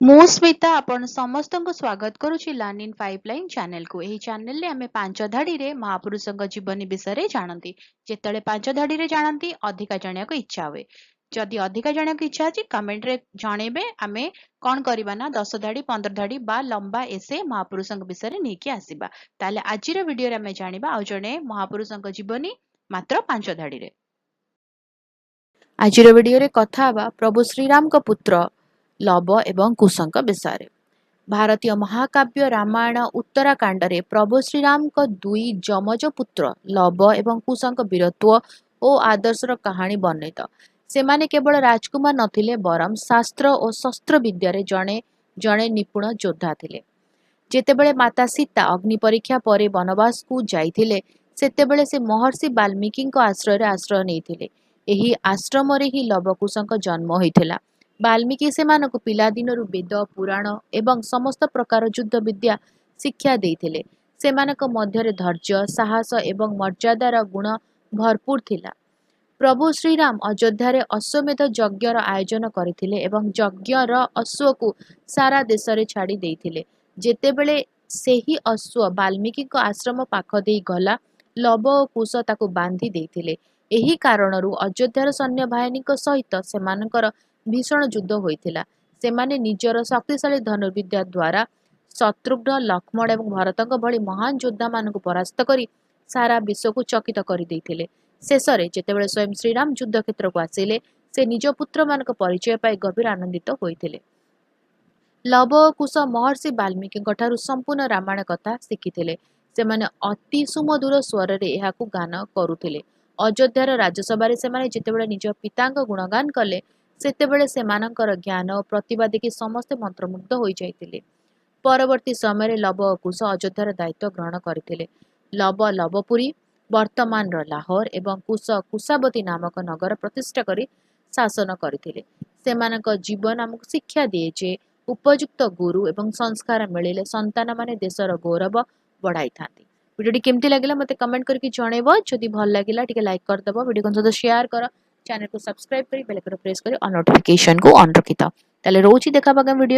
ମୁଁ ସ୍ମିତା ଆପଣ ସମସ୍ତଙ୍କୁ ସ୍ୱାଗତ କରୁଛି ଲର୍ନ ଇନ୍ ପାଇପଲାଇନ ଚ୍ୟାନେଲକୁ। ଏହି ଚ୍ୟାନେଲରେ ଆମେ ପାଞ୍ଚ ଧାଡିରେ ମହାପୁରୁଷଙ୍କ ଜୀବନୀ ବିଷୟରେ ଜାଣନ୍ତି। ଯେତେବେଳେ ପାଞ୍ଚ ଧାଡିରେ ଜାଣନ୍ତି ଅଧିକା ଜାଣିବାକୁ ଇଚ୍ଛା ହୁଏ। ଯଦି ଅଧିକା ଜାଣିବାକୁ ଇଚ୍ଛା ଅଛି କମେଣ୍ଟରେ ଜଣେଇବେ। ଆମେ କଣ କରିବା ନା 10 ଧାଡି 15 ଧାଡି ବା ଲମ୍ବା ଏସେ ମହାପୁରୁଷଙ୍କ ବିଷୟରେ ନେଇକି ଆସିବା। ତାହେଲେ ଆଜିର ଭିଡିଓରେ ଆମେ ଜାଣିବା ଆଉ ଜଣେ ମହାପୁରୁଷଙ୍କ ଜୀବନୀ ମାତ୍ର 5 ଧାଡିରେ। ଆଜିର ଭିଡିଓରେ କଥା ହେବା ପ୍ରଭୁ ଶ୍ରୀରାମଙ୍କ ପୁତ୍ର ଲବ ଏବଂ କୁଶଙ୍କ ବିଷୟରେ। ଭାରତୀୟ ମହାକାବ୍ୟ ରାମାୟଣ ଉତ୍ତରାକାଣ୍ଡରେ ପ୍ରଭୁ ଶ୍ରୀରାମଙ୍କ ଦୁଇ ଯମଜ ପୁତ୍ର ଲବ ଏବଂ କୁଶଙ୍କ ବୀରତ୍ୱ ଓ ଆଦର୍ଶର କାହାଣୀ ବର୍ଣ୍ଣିତ। ସେମାନେ କେବଳ ରାଜକୁମାର ନଥିଲେ ବରଂ ଶାସ୍ତ୍ର ଓ ଶସ୍ତ୍ର ବିଦ୍ୟାରେ ଜଣେ ଜଣେ ନିପୁଣ ଯୋଦ୍ଧା ଥିଲେ। ଯେତେବେଳେ ମାତା ସୀତା ଅଗ୍ନି ପରୀକ୍ଷା ପରେ ବନବାସକୁ ଯାଇଥିଲେ ସେତେବେଳେ ସେ ମହର୍ଷି ବାଲ୍ମୀକିଙ୍କ ଆଶ୍ରୟରେ ଆଶ୍ରୟ ନେଇଥିଲେ। ଏହି ଆଶ୍ରମରେ ହିଁ ଲବକୁଶଙ୍କ ଜନ୍ମ ହୋଇଥିଲା। ବାଲ୍ମୀକି ସେମାନଙ୍କୁ ପିଲାଦିନରୁ ବେଦ ପୁରାଣ ଏବଂ ସମସ୍ତ ପ୍ରକାର ଯୁଦ୍ଧ ବିଦ୍ୟା ଶିକ୍ଷା ଦେଇଥିଲେ। ସେମାନଙ୍କ ମଧ୍ୟରେ ଧୈର୍ଯ୍ୟ ସାହସ ଏବଂ ମର୍ଯ୍ୟାଦାର ଗୁଣ ଭରପୁର ଥିଲା। ପ୍ରଭୁ ଶ୍ରୀରାମ ଅଯୋଧ୍ୟାରେ ଅଶ୍ୱମେଧ ଯଜ୍ଞର ଆୟୋଜନ କରିଥିଲେ ଏବଂ ଯଜ୍ଞର ଅଶ୍ୱକୁ ସାରା ଦେଶରେ ଛାଡ଼ି ଦେଇଥିଲେ। ଯେତେବେଳେ ସେହି ଅଶ୍ୱ ବାଲ୍ମୀକିଙ୍କ ଆଶ୍ରମ ପାଖ ଦେଇ ଗଲା ଲବ ଓ କୁଶ ତାକୁ ବାନ୍ଧି ଦେଇଥିଲେ। ଏହି କାରଣରୁ ଅଯୋଧ୍ୟାର ସୈନ୍ୟବାହିନୀଙ୍କ ସହିତ ସେମାନଙ୍କର ଭୀଷଣ ଯୁଦ୍ଧ ହୋଇଥିଲା। ସେମାନେ ନିଜର ଶକ୍ତିଶାଳୀ ଧନୁର୍ବିଦ୍ୟା ଦ୍ୱାରା ଶତ୍ରୁଘ୍ନ ଲକ୍ଷ୍ମଣ ଏବଂ ଭରତଙ୍କ ଭଳି ମହାନ ଯୋଦ୍ଧାମାନଙ୍କୁ ପରାସ୍ତ କରି ସାରା ବିଶ୍ୱକୁ ଚକିତ କରିଦେଇଥିଲେ। ଶେଷରେ ଯେତେବେଳେ ସ୍ୱୟଂ ଶ୍ରୀରାମ ଯୁଦ୍ଧକ୍ଷେତ୍ରକୁ ଆସିଲେ ସେ ନିଜ ପୁତ୍ରମାନଙ୍କ ପରିଚୟ ପାଇ ଗଭୀର ଆନନ୍ଦିତ ହୋଇଥିଲେ। ଲବ ଓ କୁଶ ମହର୍ଷି ବାଲ୍ମୀକିଙ୍କ ଠାରୁ ସମ୍ପୂର୍ଣ୍ଣ ରାମାୟଣ କଥା ଶିଖିଥିଲେ। ସେମାନେ ଅତି ସୁମଧୁର ସ୍ୱରରେ ଏହାକୁ ଗାନ କରୁଥିଲେ। ଅଯୋଧ୍ୟାର ରାଜସଭାରେ ସେମାନେ ଯେତେବେଳେ ନିଜ ପିତାଙ୍କ ଗୁଣଗାନ କଲେ ସେତେବେଳେ ସେମାନଙ୍କର ଜ୍ଞାନ ଓ ପ୍ରତିଭା ଦେଖି ସମସ୍ତେ ମନ୍ତ୍ରମୁଗ୍ଧ ହୋଇଯାଇଥିଲେ। ପରବର୍ତ୍ତୀ ସମୟରେ ଲବ ଓ କୁଶ ଅଯୋଧ୍ୟାର ଦାୟିତ୍ୱ ଗ୍ରହଣ କରିଥିଲେ। ଲବ ଲବପୁରୀ ବର୍ତ୍ତମାନର ଲାହୋର ଏବଂ କୁଶ କୁଶାବତୀ ନାମକ ନଗର ପ୍ରତିଷ୍ଠା କରି ଶାସନ କରିଥିଲେ। ସେମାନଙ୍କ ଜୀବନ ଆମକୁ ଶିକ୍ଷା ଦିଏ ଯେ ଉପଯୁକ୍ତ ଗୁରୁ ଏବଂ ସଂସ୍କାର ମିଳିଲେ ସନ୍ତାନମାନେ ଦେଶର ଗୌରବ ବଢାଇଥାନ୍ତି। ଭିଡ଼ିଓଟି କେମିତି ଲାଗିଲା ମୋତେ କମେଣ୍ଟ କରିକି ଜଣେଇବ। ଯଦି ଭଲ ଲାଗିଲା ଟିକେ ଲାଇକ୍ କରିଦେବ, ଭିଡ଼ିଓ ସହିତ ସେୟାର କର, ଚ୍ୟାନେଲକୁ ସବସ୍କ୍ରାଇବ କରି ବେଲ୍ ଆଇକନ୍ ପ୍ରେସ୍ କରି ଅଲ୍ ନୋଟିଫିକେସନକୁ ଅନ୍ ରଖିଥାଅ। ତାହେଲେ ରହୁଛି ଦେଖା ହବା ଭିଡ଼ିଓ।